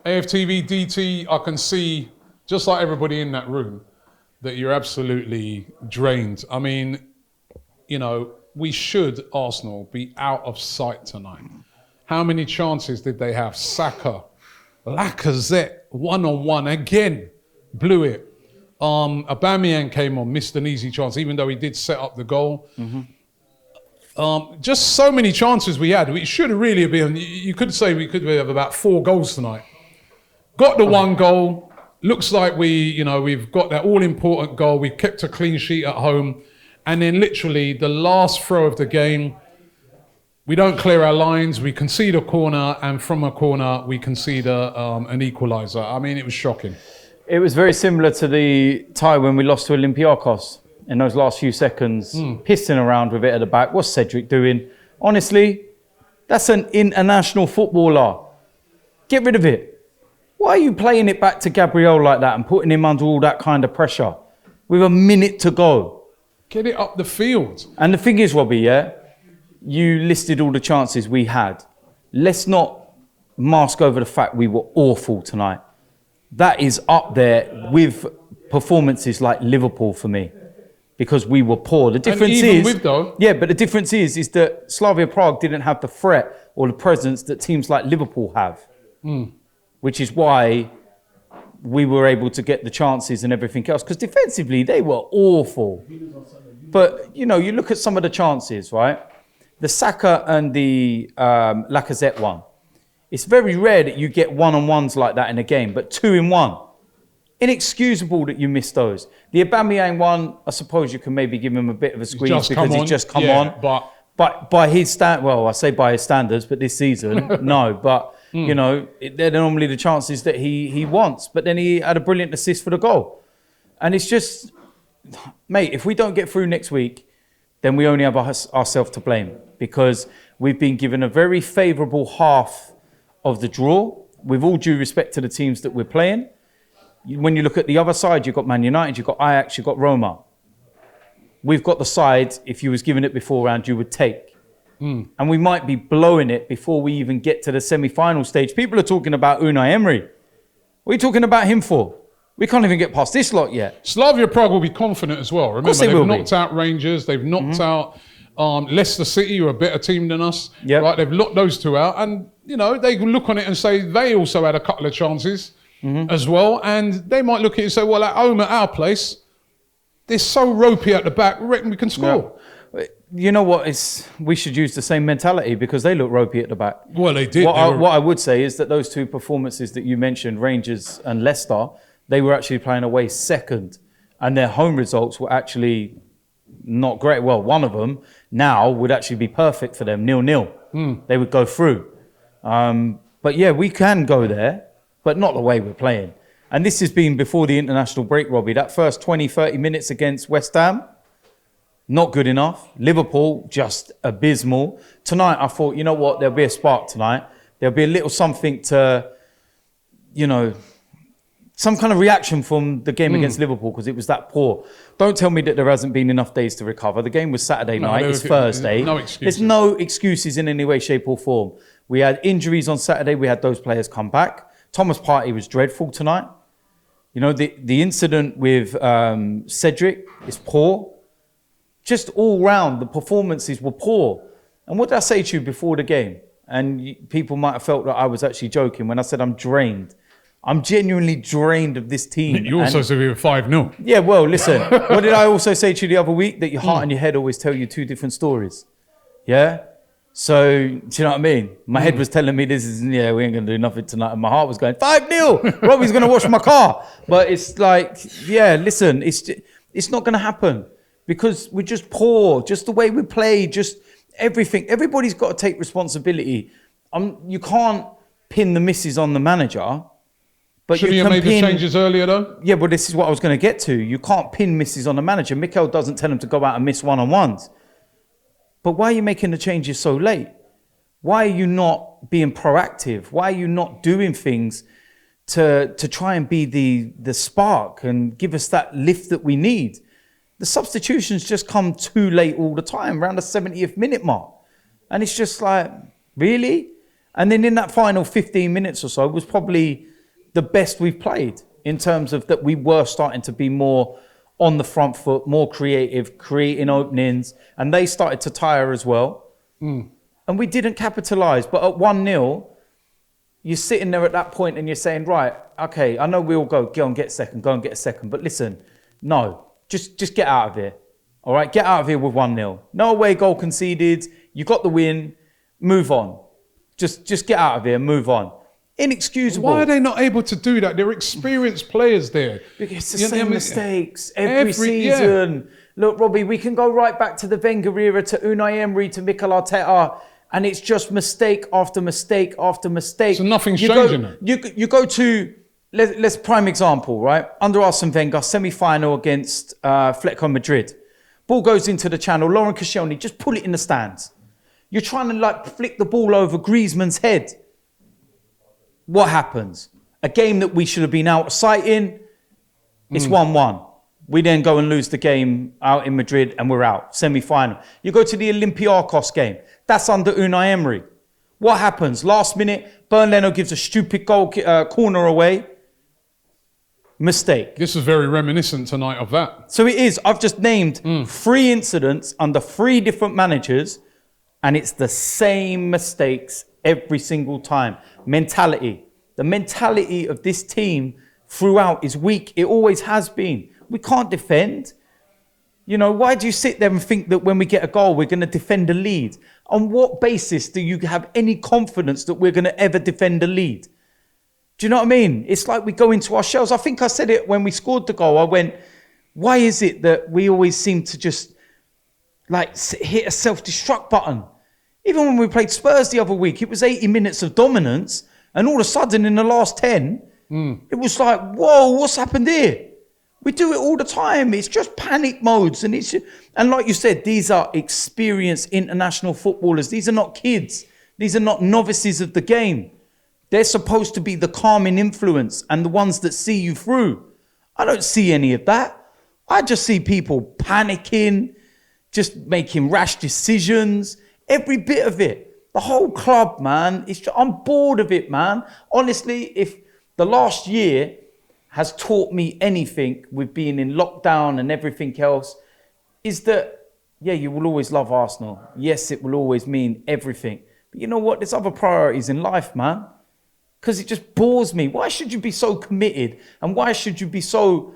AFTV, DT, I can see, just like everybody in that room, that you're absolutely drained. I mean, you know, we should, Arsenal, be out of sight tonight. How many chances did they have? Saka, Lacazette, one-on-one, again, blew it. Aubameyang came on, missed an easy chance, even though he did set up the goal. Just so many chances we had. We should have really been, you could say we could have about 4 goals tonight. Got the 1 goal. Looks like we've got that all-important goal. We've kept a clean sheet at home. And then literally the last throw of the game, we don't clear our lines. We concede a corner, and from a corner, we concede an equaliser. I mean, it was shocking. It was very similar to the tie when we lost to Olympiacos in those last few seconds, pissing around with it at the back. What's Cedric doing? Honestly, that's an international footballer. Get rid of it. Why are you playing it back to Gabriel like that and putting him under all that kind of pressure with a minute to go? Get it up the field. And the thing is, Robbie, you listed all the chances we had. Let's not mask over the fact we were awful tonight. That is up there with performances like Liverpool for me, because we were poor. The difference but the difference is that Slavia Prague didn't have the threat or the presence that teams like Liverpool have, which is why we were able to get the chances and everything else. Because defensively, they were awful. But, you know, you look at some of the chances, right? The Saka and the Lacazette one. It's very rare that you get one-on-ones like that in a game, but 2 in 1. Inexcusable that you missed those. The Aubameyang one, I suppose you can maybe give him a bit of a squeeze because he's just come on. But by his I say by his standards, but this season, no. But, you know, they're normally the chances that he wants. But then he had a brilliant assist for the goal. And it's just, mate, if we don't get through next week, then we only have ourselves to blame, because we've been given a very favourable half of the draw, with all due respect to the teams that we're playing. When you look at the other side, you've got Man United, you've got Ajax, you've got Roma. We've got the side, if you was given it beforehand, you would take. And we might be blowing it before we even get to the semi-final stage. People are talking about Unai Emery. What are you talking about him for? We can't even get past this lot yet. Slavia Prague will be confident as well. Remember, they've knocked out Rangers, they've knocked out Leicester City, who are a better team than us. Right? They've knocked those 2 out. And, you know, they can look on it and say they also had a couple of chances as well. And they might look at it and say, well, at home at our place, they're so ropey at the back, we reckon we can score. Yeah. You know what? We should use the same mentality, because they look ropey at the back. Well, they did. What I would say is that those 2 performances that you mentioned, Rangers and Leicester, they were actually playing away second. And their home results were actually not great. Well, one of them now would actually be perfect for them, 0-0. They would go through. But yeah, we can go there, but not the way we're playing. And this has been before the international break, Robbie. That first 20, 30 minutes against West Ham, not good enough. Liverpool, just abysmal. Tonight, I thought, you know what, there'll be a spark tonight. There'll be a little something to, you know, some kind of reaction from the game against Liverpool, because it was that poor. Don't tell me that there hasn't been enough days to recover. The game was Saturday night. It's Thursday. No excuses. There's no excuses in any way, shape or form. We had injuries on Saturday. We had those players come back. Thomas Partey was dreadful tonight. You know, the incident with Cedric is poor. Just all round, the performances were poor. And what did I say to you before the game? And people might have felt that I was actually joking when I said I'm drained. I'm genuinely drained of this team. You also said we were 5-0. Yeah, well, listen. What did I also say to you the other week? That your heart and your head always tell you 2 different stories. Yeah? So, do you know what I mean? My head was telling me we ain't going to do nothing tonight. And my heart was going, 5-0. Robbie's going to wash my car. But it's like, yeah, listen, it's not going to happen. Because we're just poor. Just the way we play, just everything. Everybody's got to take responsibility. You can't pin the misses on the manager. But shouldn't you have made the changes earlier, though? Yeah, but this is what I was going to get to. You can't pin misses on the manager. Mikel doesn't tell him to go out and miss one-on-ones. But why are you making the changes so late? Why are you not being proactive? Why are you not doing things to try and be the spark and give us that lift that we need? The substitutions just come too late all the time, around the 70th minute mark. And it's just like, really? And then in that final 15 minutes or so was probably the best we've played in terms of that we were starting to be more on the front foot, more creative, creating openings, and they started to tire as well. And we didn't capitalise. But at 1-0, you're sitting there at that point and you're saying, right, okay, I know we all go and get second, but listen, no, just get out of here. All right, get out of here with 1-0. No away goal conceded. You got the win. Move on. Just get out of here. Move on. Inexcusable. Why are they not able to do that? They're experienced players there. Because it's the same mistakes every season. Yeah. Look, Robbie, we can go right back to the Wenger era, to Unai Emery, to Mikel Arteta, and it's just mistake after mistake after mistake. So nothing's changing. You go to, let's prime example, right? Under Arsene Wenger, semi-final against Atletico Madrid. Ball goes into the channel. Lauren Koscielny, just pull it in the stands. You're trying to flick the ball over Griezmann's head. What happens? A game that we should have been out of sight in, it's 1-1. We then go and lose the game out in Madrid and we're out, semi-final. You go to the Olympiacos game. That's under Unai Emery. What happens? Last minute, Bernd Leno gives a stupid goal corner away. Mistake. This is very reminiscent tonight of that. So it is. I've just named 3 incidents under 3 different managers, and it's the same mistakes every single time. Mentality. The mentality of this team throughout is weak. It always has been. We can't defend. You know, why do you sit there and think that when we get a goal, we're going to defend a lead? On what basis do you have any confidence that we're going to ever defend a lead? Do you know what I mean? It's like we go into our shells. I think I said it when we scored the goal. I went, why is it that we always seem to just hit a self-destruct button? Even when we played Spurs the other week, it was 80 minutes of dominance. And all of a sudden in the last 10, it was like, whoa, what's happened here? We do it all the time. It's just panic modes. And like you said, these are experienced international footballers. These are not kids. These are not novices of the game. They're supposed to be the calming influence and the ones that see you through. I don't see any of that. I just see people panicking, just making rash decisions, every bit of it. The whole club, man, I'm bored of it, man. Honestly, if the last year has taught me anything with being in lockdown and everything else, is that, yeah, you will always love Arsenal. Yes, it will always mean everything. But you know what? There's other priorities in life, man. Because it just bores me. Why should you be so committed? And why should you be so,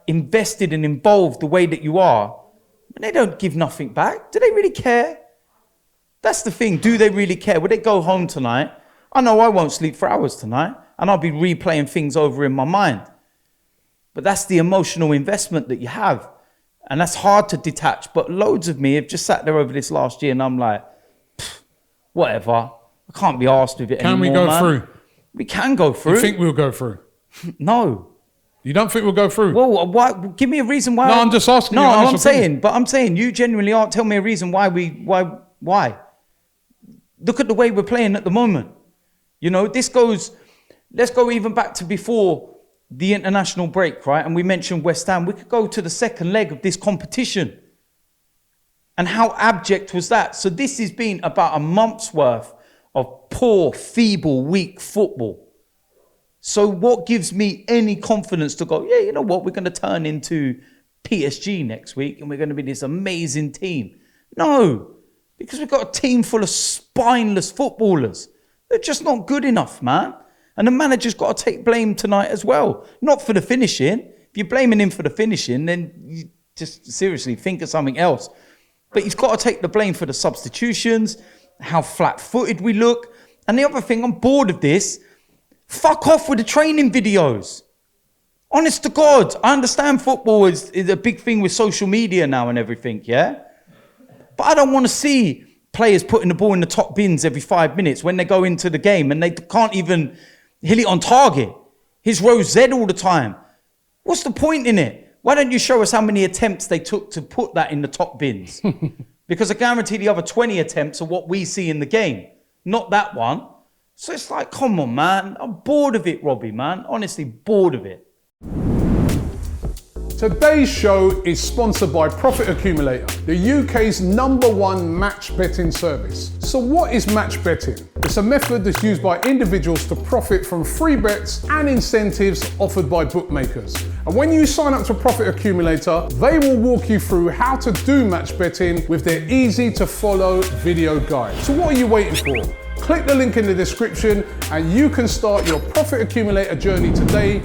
invested and involved the way that you are? And they don't give nothing back. Do they really care? That's the thing. Do they really care? Will they go home tonight? I know I won't sleep for hours tonight. And I'll be replaying things over in my mind. But that's the emotional investment that you have. And that's hard to detach. But loads of me have just sat there over this last year and I'm like, whatever. I can't be arsed with it anymore, Can we go through? We can go through. You think we'll go through? No. You don't think we'll go through? Well, why? Give me a reason why. No, I'm just asking you. No, I'm saying you genuinely aren't telling me a reason why why? Look at the way we're playing at the moment. You know, let's go even back to before the international break, right? And we mentioned West Ham. We could go to the second leg of this competition. And how abject was that? So this has been about a month's worth of poor, feeble, weak football. So what gives me any confidence to go, yeah, you know what? We're going to turn into PSG next week and we're going to be this amazing team. No, because we've got a team full of spineless footballers. They're just not good enough, man. And the manager's got to take blame tonight as well. Not for the finishing. If you're blaming him for the finishing, then you just seriously think of something else. But he's got to take the blame for the substitutions, how flat-footed we look. And the other thing, I'm bored of this. Fuck off with the training videos. Honest to God, I understand football is a big thing with social media now and everything, yeah? But I don't want to see players putting the ball in the top bins every 5 minutes when they go into the game and they can't even hit it on target. His Rose Z all the time. What's the point in it? Why don't you show us how many attempts they took to put that in the top bins? Because I guarantee the other 20 attempts are what we see in the game, not that one. So it's like, come on, man. I'm bored of it, Robbie, man. Honestly, bored of it. Today's show is sponsored by Profit Accumulator, the UK's #1 match betting service. So what is match betting? It's a method that's used by individuals to profit from free bets and incentives offered by bookmakers. And when you sign up to Profit Accumulator, they will walk you through how to do match betting with their easy to follow video guide. So what are you waiting for? Click the link in the description and you can start your Profit Accumulator journey today